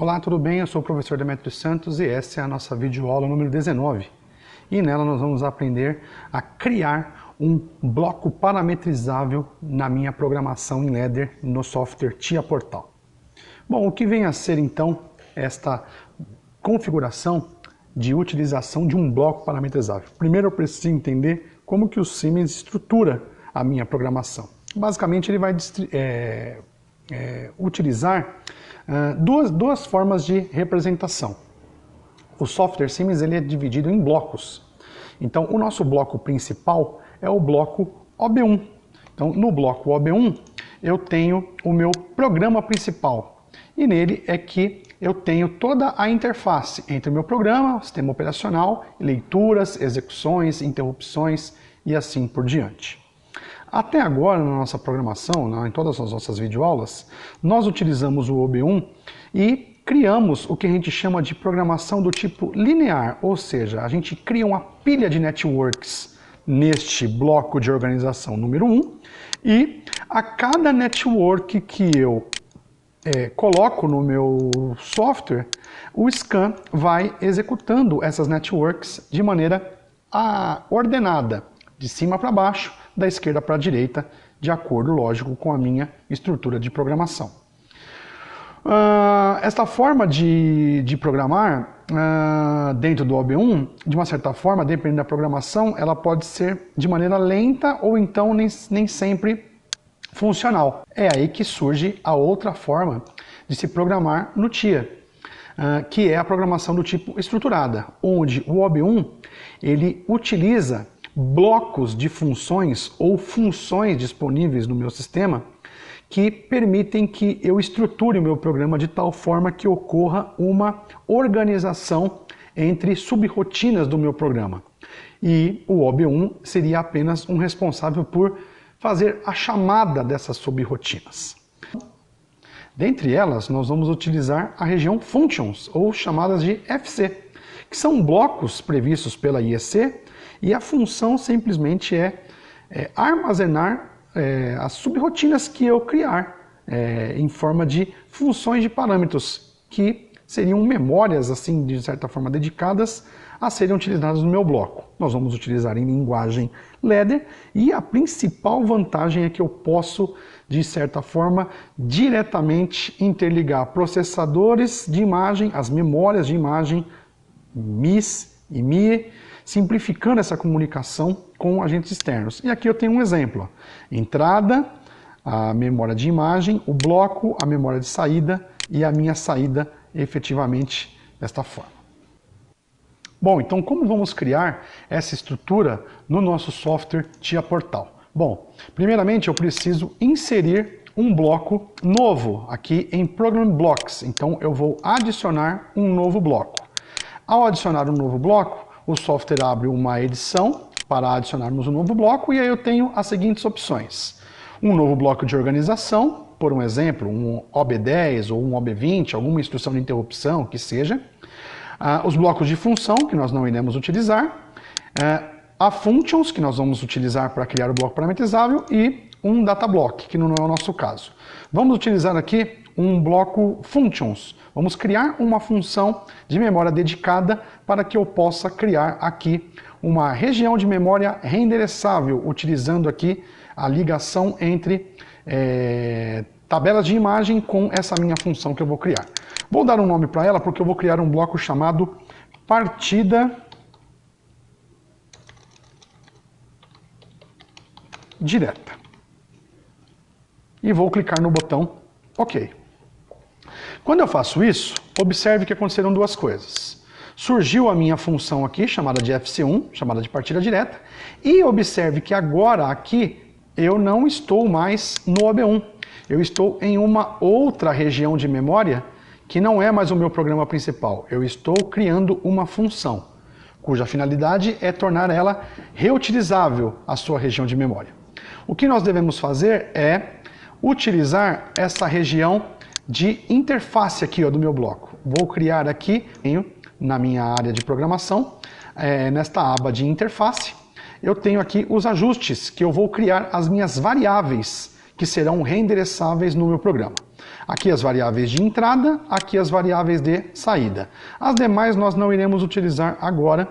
Olá, tudo bem? Eu sou o professor Demetrio Santos e essa é a nossa videoaula número 19. E nela nós vamos aprender a criar um bloco parametrizável na minha programação em Ladder no software TIA Portal. Bom, o que vem a ser então esta configuração de utilização de um bloco parametrizável? Primeiro eu preciso entender como que o Siemens estrutura a minha programação. Basicamente ele vai utilizar duas formas de representação. O software Siemens ele é dividido em blocos. Então o nosso bloco principal é o bloco OB1. Então no bloco OB1 eu tenho o meu programa principal e nele é que eu tenho toda a interface entre o meu programa, sistema operacional, leituras, execuções, interrupções e assim por diante. Até agora, na nossa programação, em todas as nossas videoaulas, nós utilizamos o OB1 e criamos o que a gente chama de programação do tipo linear, ou seja, a gente cria uma pilha de networks neste bloco de organização número 1 e a cada network que eu coloco no meu software, o scan vai executando essas networks de maneira ordenada, de cima para baixo, da esquerda para a direita, de acordo, lógico, com a minha estrutura de programação. Esta forma de programar dentro do OB1, de uma certa forma, dependendo da programação, ela pode ser de maneira lenta ou então nem sempre funcional. É aí que surge a outra forma de se programar no TIA, que é a programação do tipo estruturada, onde o OB1 ele utiliza blocos de funções ou funções disponíveis no meu sistema que permitem que eu estruture o meu programa de tal forma que ocorra uma organização entre subrotinas do meu programa. E o OB1 seria apenas um responsável por fazer a chamada dessas subrotinas. Dentre elas, nós vamos utilizar a região Functions, ou chamadas de FC, que são blocos previstos pela IEC, e a função simplesmente é armazenar as subrotinas que eu criar em forma de funções de parâmetros que seriam memórias, assim, de certa forma dedicadas a serem utilizadas no meu bloco. Nós vamos utilizar em linguagem Ladder e a principal vantagem é que eu posso, de certa forma, diretamente interligar processadores de imagem, as memórias de imagem MIS e MIE, simplificando essa comunicação com agentes externos. E aqui eu tenho um exemplo. Entrada, a memória de imagem, o bloco, a memória de saída e a minha saída efetivamente desta forma. Bom, então como vamos criar essa estrutura no nosso software TIA Portal? Bom, primeiramente eu preciso inserir um bloco novo aqui em Program Blocks. Então eu vou adicionar um novo bloco. Ao adicionar um novo bloco, o software abre uma edição para adicionarmos um novo bloco e aí eu tenho as seguintes opções. Um novo bloco de organização, por um exemplo, um OB10 ou um OB20, alguma instrução de interrupção, que seja. Os blocos de função, que nós não iremos utilizar. A Functions, que nós vamos utilizar para criar o bloco parametrizável. E um Data Block, que não é o nosso caso. Vamos utilizar aqui um bloco Functions. Vamos criar uma função de memória dedicada para que eu possa criar aqui uma região de memória renderezável, utilizando aqui a ligação entre tabelas de imagem com essa minha função que eu vou criar. Vou dar um nome para ela porque eu vou criar um bloco chamado partida direta. E vou clicar no botão OK. Quando eu faço isso, observe que aconteceram duas coisas. Surgiu a minha função aqui, chamada de FC1, chamada de partida direta, e observe que agora aqui eu não estou mais no OB1. Eu estou em uma outra região de memória que não é mais o meu programa principal. Eu estou criando uma função, cuja finalidade é tornar ela reutilizável, a sua região de memória. O que nós devemos fazer é utilizar essa região de interface aqui do meu bloco. Vou criar aqui, na minha área de programação, nesta aba de interface, eu tenho aqui os ajustes que eu vou criar as minhas variáveis que serão renderezáveis no meu programa. Aqui as variáveis de entrada, aqui as variáveis de saída. As demais nós não iremos utilizar agora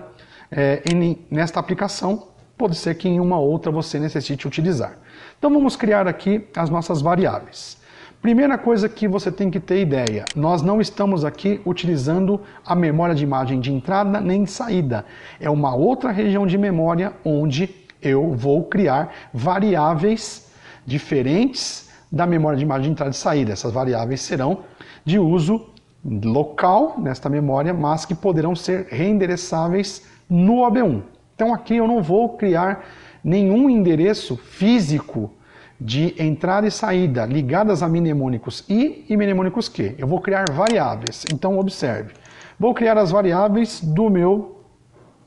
nesta aplicação, pode ser que em uma outra você necessite utilizar. Então vamos criar aqui as nossas variáveis. Primeira coisa que você tem que ter ideia, nós não estamos aqui utilizando a memória de imagem de entrada nem de saída. É uma outra região de memória onde eu vou criar variáveis diferentes da memória de imagem de entrada e saída. Essas variáveis serão de uso local nesta memória, mas que poderão ser reendereçáveis no OB1. Então aqui eu não vou criar nenhum endereço físico de entrada e saída ligadas a mnemônicos I e mnemônicos Q. Eu vou criar variáveis. Então observe. Vou criar as variáveis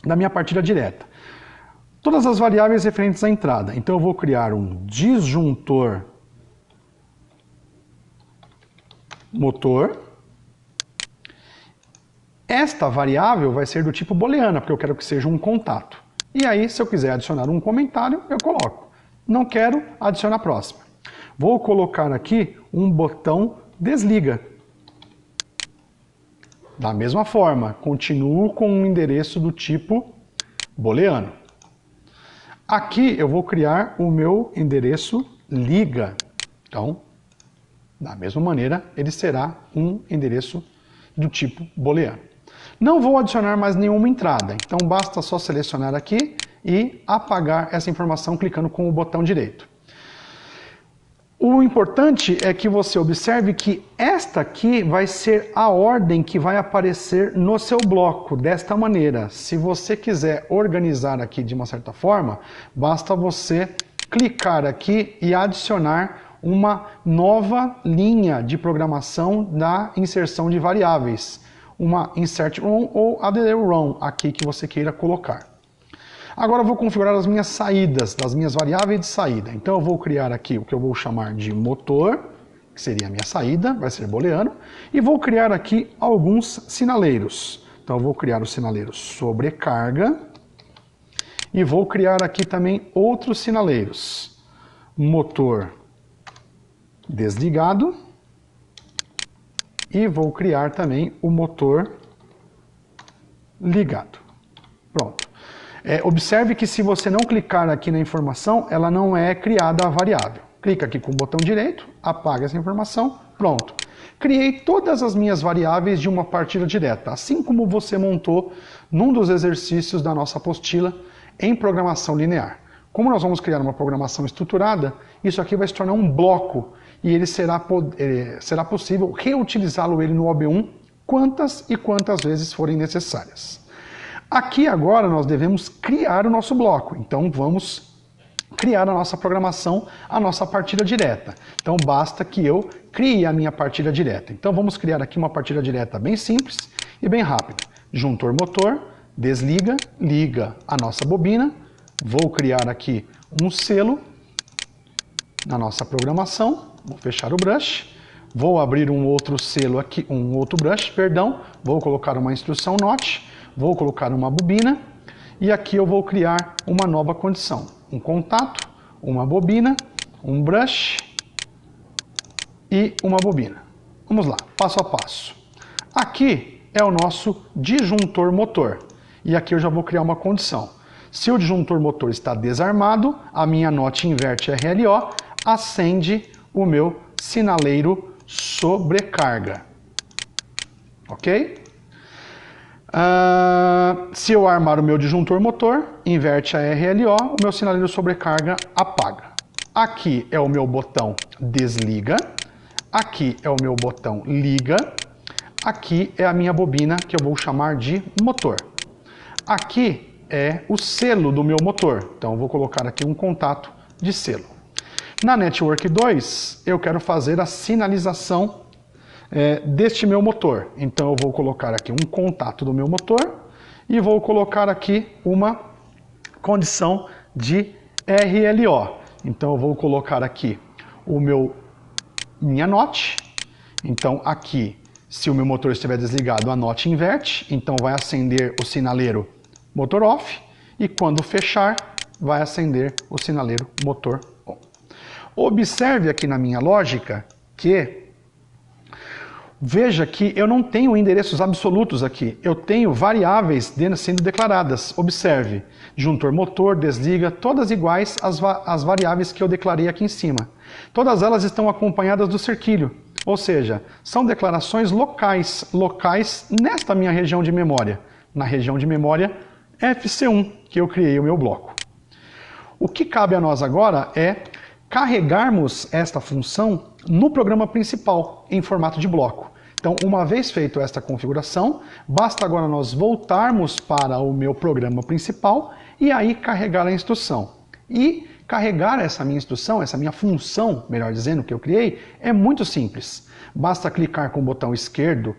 da minha partida direta. Todas as variáveis referentes à entrada. Então eu vou criar um disjuntor motor. Esta variável vai ser do tipo booleana, porque eu quero que seja um contato. E aí, se eu quiser adicionar um comentário, eu coloco. Não quero, adiciona a próxima. Vou colocar aqui um botão desliga. Da mesma forma, continuo com um endereço do tipo booleano. Aqui eu vou criar o meu endereço liga. Então, da mesma maneira, ele será um endereço do tipo booleano. Não vou adicionar mais nenhuma entrada, então basta só selecionar aqui e apagar essa informação clicando com o botão direito. O importante é que você observe que esta aqui vai ser a ordem que vai aparecer no seu bloco, desta maneira. Se você quiser organizar aqui de uma certa forma, basta você clicar aqui e adicionar uma nova linha de programação da inserção de variáveis. Uma insert row ou add row aqui que você queira colocar. Agora eu vou configurar as minhas saídas, das minhas variáveis de saída. Então eu vou criar aqui o que eu vou chamar de motor, que seria a minha saída, vai ser booleano, e vou criar aqui alguns sinaleiros. Então eu vou criar o sinaleiro sobrecarga e vou criar aqui também outros sinaleiros. Motor desligado e vou criar também o motor ligado. Pronto. Observe que se você não clicar aqui na informação, ela não é criada a variável. Clica aqui com o botão direito, apaga essa informação, pronto. Criei todas as minhas variáveis de uma partida direta, assim como você montou num dos exercícios da nossa apostila em programação linear. Como nós vamos criar uma programação estruturada, isso aqui vai se tornar um bloco e ele será possível reutilizá-lo no OB1 quantas e quantas vezes forem necessárias. Aqui agora nós devemos criar o nosso bloco, então vamos criar a nossa programação, a nossa partida direta. Então basta que eu crie a minha partida direta. Então vamos criar aqui uma partida direta bem simples e bem rápida. Juntor motor, desliga, liga a nossa bobina, vou criar aqui um selo na nossa programação, vou fechar o brush, vou abrir um outro selo aqui, um outro brush, perdão, vou colocar uma instrução not, vou colocar uma bobina e aqui eu vou criar uma nova condição. Um contato, uma bobina, um brush e uma bobina. Vamos lá, passo a passo. Aqui é o nosso disjuntor motor e aqui eu já vou criar uma condição. Se o disjuntor motor está desarmado, a minha not inverte RLO, acende o meu sinaleiro sobrecarga. Ok? Se eu armar o meu disjuntor motor, inverte a RLO, o meu sinaleiro sobrecarga apaga. Aqui é o meu botão desliga, aqui é o meu botão liga, aqui é a minha bobina que eu vou chamar de motor. Aqui é o selo do meu motor, então eu vou colocar aqui um contato de selo. Na Network 2, eu quero fazer a sinalização deste meu motor. Então eu vou colocar aqui um contato do meu motor e vou colocar aqui uma condição de RLO. Então eu vou colocar aqui minha not. Então aqui, se o meu motor estiver desligado, a not inverte. Então vai acender o sinaleiro motor off e quando fechar, vai acender o sinaleiro motor on. Observe aqui na minha lógica que Veja que eu não tenho endereços absolutos aqui, eu tenho variáveis sendo declaradas. Observe, disjuntor motor, desliga, todas iguais às variáveis que eu declarei aqui em cima. Todas elas estão acompanhadas do cerquilho, ou seja, são declarações locais nesta minha região de memória. Na região de memória FC1, que eu criei o meu bloco. O que cabe a nós agora é carregarmos esta função no programa principal, em formato de bloco. Então, uma vez feito esta configuração, basta agora nós voltarmos para o meu programa principal e aí carregar a instrução. E carregar essa minha instrução, essa minha função, melhor dizendo, que eu criei, é muito simples. Basta clicar com o botão esquerdo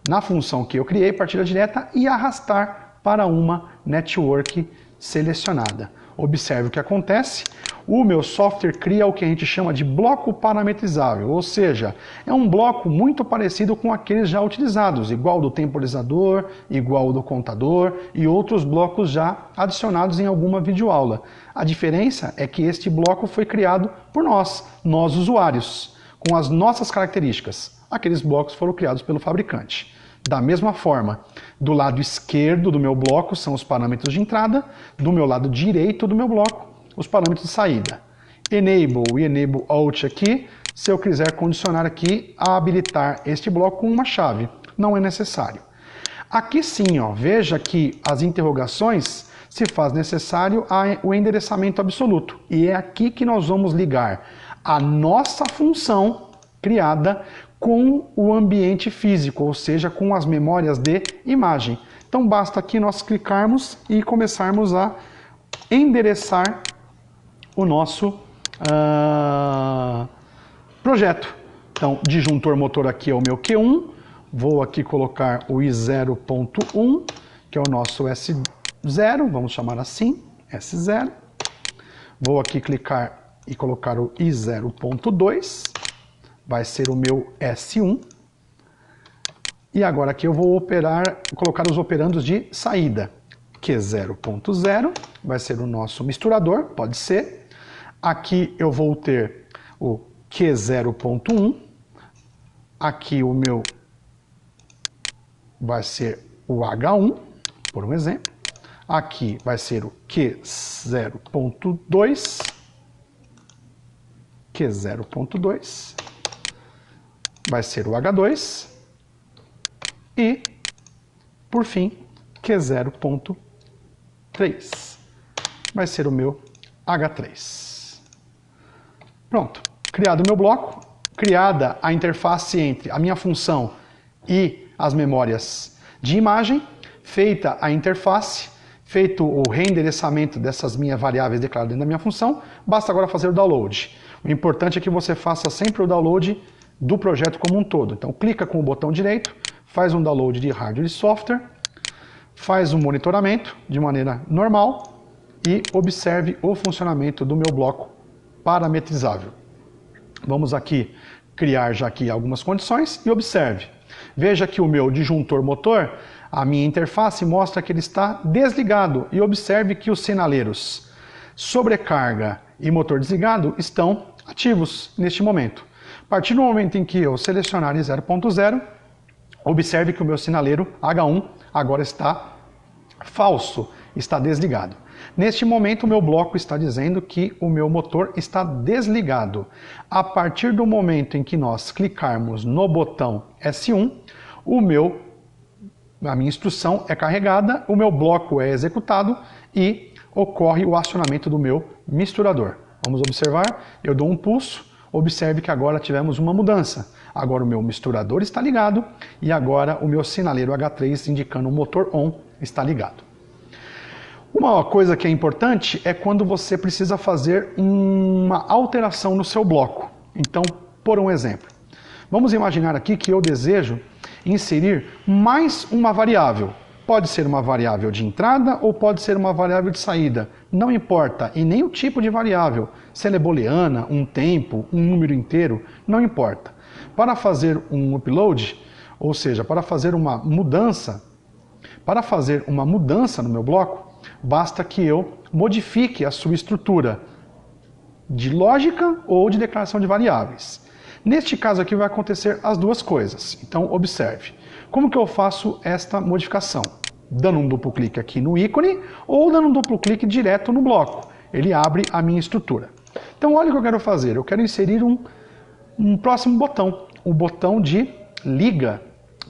na função que eu criei, partida direta, e arrastar para uma network selecionada. Observe o que acontece. O meu software cria o que a gente chama de bloco parametrizável, ou seja, é um bloco muito parecido com aqueles já utilizados, igual do temporizador, igual do contador e outros blocos já adicionados em alguma videoaula. A diferença é que este bloco foi criado por nós usuários, com as nossas características. Aqueles blocos foram criados pelo fabricante. Da mesma forma, do lado esquerdo do meu bloco são os parâmetros de entrada, do meu lado direito do meu bloco, os parâmetros de saída. Enable e Enable Out aqui, se eu quiser condicionar aqui a habilitar este bloco com uma chave, não é necessário. Aqui sim, ó, veja que as interrogações se faz necessário o endereçamento absoluto, e é aqui que nós vamos ligar a nossa função criada com o ambiente físico, ou seja, com as memórias de imagem. Então basta aqui nós clicarmos e começarmos a endereçar o nosso projeto. Então, disjuntor motor aqui é o meu Q1, vou aqui colocar o I0.1, que é o nosso S0, vamos chamar assim, S0. Vou aqui clicar e colocar o I0.2, vai ser o meu S1. E agora aqui eu vou colocar os operandos de saída. Q0.0 vai ser o nosso misturador, pode ser. Aqui eu vou ter o Q0.1. Aqui o meu vai ser o H1, por um exemplo. Aqui vai ser o Q0.2. Q0.2. Vai ser o H2. E, por fim, Q0.3 vai ser o meu H3. Pronto, criado o meu bloco, criada a interface entre a minha função e as memórias de imagem, feita a interface, feito o reendereçamento dessas minhas variáveis declaradas dentro da minha função, basta agora fazer o download. O importante é que você faça sempre o download do projeto como um todo. Então clica com o botão direito, faz um download de hardware e software, faz um monitoramento de maneira normal e observe o funcionamento do meu bloco parametrizável. Vamos aqui criar já aqui algumas condições e observe. Veja que o meu disjuntor motor, a minha interface mostra que ele está desligado e observe que os sinaleiros sobrecarga e motor desligado estão ativos neste momento. A partir do momento em que eu selecionar em 0.0, observe que o meu sinaleiro H1 agora está falso, está desligado. Neste momento, o meu bloco está dizendo que o meu motor está desligado. A partir do momento em que nós clicarmos no botão S1, a minha instrução é carregada, o meu bloco é executado e ocorre o acionamento do meu misturador. Vamos observar, eu dou um pulso, observe que agora tivemos uma mudança. Agora o meu misturador está ligado e agora o meu sinaleiro H3 indicando o motor ON está ligado. Uma coisa que é importante é quando você precisa fazer uma alteração no seu bloco. Então, por um exemplo, vamos imaginar aqui que eu desejo inserir mais uma variável. Pode ser uma variável de entrada ou pode ser uma variável de saída. Não importa, e nem o tipo de variável. Se ela é booleana, um tempo, um número inteiro, não importa. Para fazer um upload, ou seja, para fazer uma mudança no meu bloco, basta que eu modifique a sua estrutura de lógica ou de declaração de variáveis. Neste caso aqui vai acontecer as duas coisas. Então observe. Como que eu faço esta modificação? Dando um duplo clique aqui no ícone ou dando um duplo clique direto no bloco. Ele abre a minha estrutura. Então olha o que eu quero fazer. Eu quero inserir um próximo botão. O botão de liga,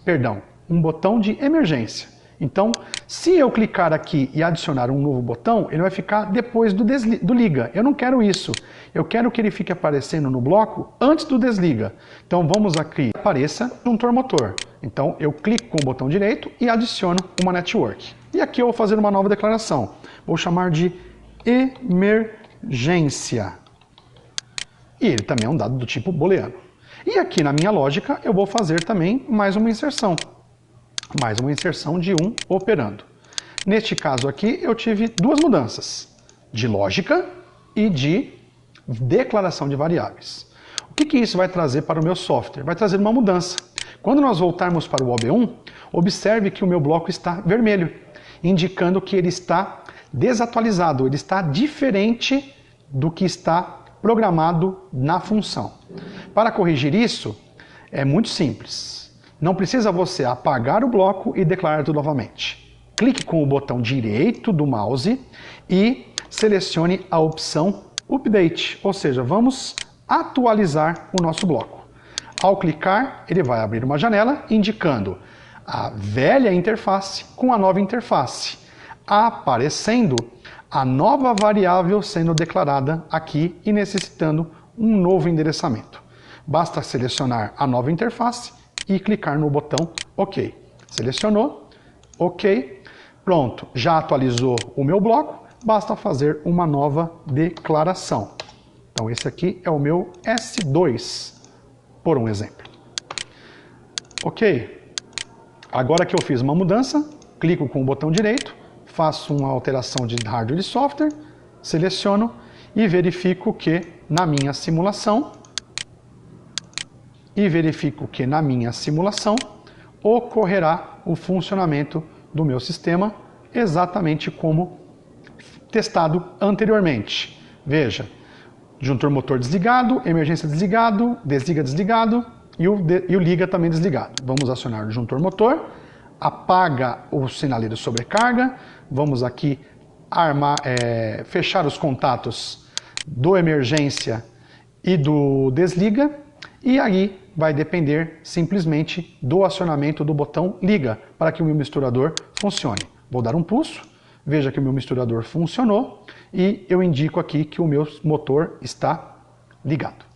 perdão, um botão de emergência. Então, se eu clicar aqui e adicionar um novo botão, ele vai ficar depois do liga. Eu não quero isso. Eu quero que ele fique aparecendo no bloco antes do desliga. Então vamos aqui, apareça juntor motor. Então eu clico com o botão direito e adiciono uma network. E aqui eu vou fazer uma nova declaração. Vou chamar de emergência. E ele também é um dado do tipo booleano. E aqui na minha lógica eu vou fazer também mais uma inserção. Mais uma inserção de um operando. Neste caso aqui eu tive duas mudanças, de lógica e de declaração de variáveis. O que isso vai trazer para o meu software? Vai trazer uma mudança. Quando nós voltarmos para o OB1, observe que o meu bloco está vermelho, indicando que ele está desatualizado, ele está diferente do que está programado na função. Para corrigir isso, é muito simples. Não precisa você apagar o bloco e declarar tudo novamente. Clique com o botão direito do mouse e selecione a opção Update, ou seja, vamos atualizar o nosso bloco. Ao clicar, ele vai abrir uma janela indicando a velha interface com a nova interface, aparecendo a nova variável sendo declarada aqui e necessitando um novo endereçamento. Basta selecionar a nova interface e clicar no botão OK. Selecionou, OK, pronto, já atualizou o meu bloco, basta fazer uma nova declaração. Então esse aqui é o meu S2, por um exemplo. OK, agora que eu fiz uma mudança, clico com o botão direito, faço uma alteração de hardware e software, seleciono e verifico que na minha simulação ocorrerá o funcionamento do meu sistema exatamente como testado anteriormente. Veja, disjuntor motor desligado, emergência desligado, desliga desligado e o liga também desligado. Vamos acionar o disjuntor motor, apaga o sinaleiro sobrecarga, vamos aqui fechar os contatos do emergência e do desliga, e aí vai depender simplesmente do acionamento do botão liga para que o meu misturador funcione. Vou dar um pulso, veja que o meu misturador funcionou e eu indico aqui que o meu motor está ligado.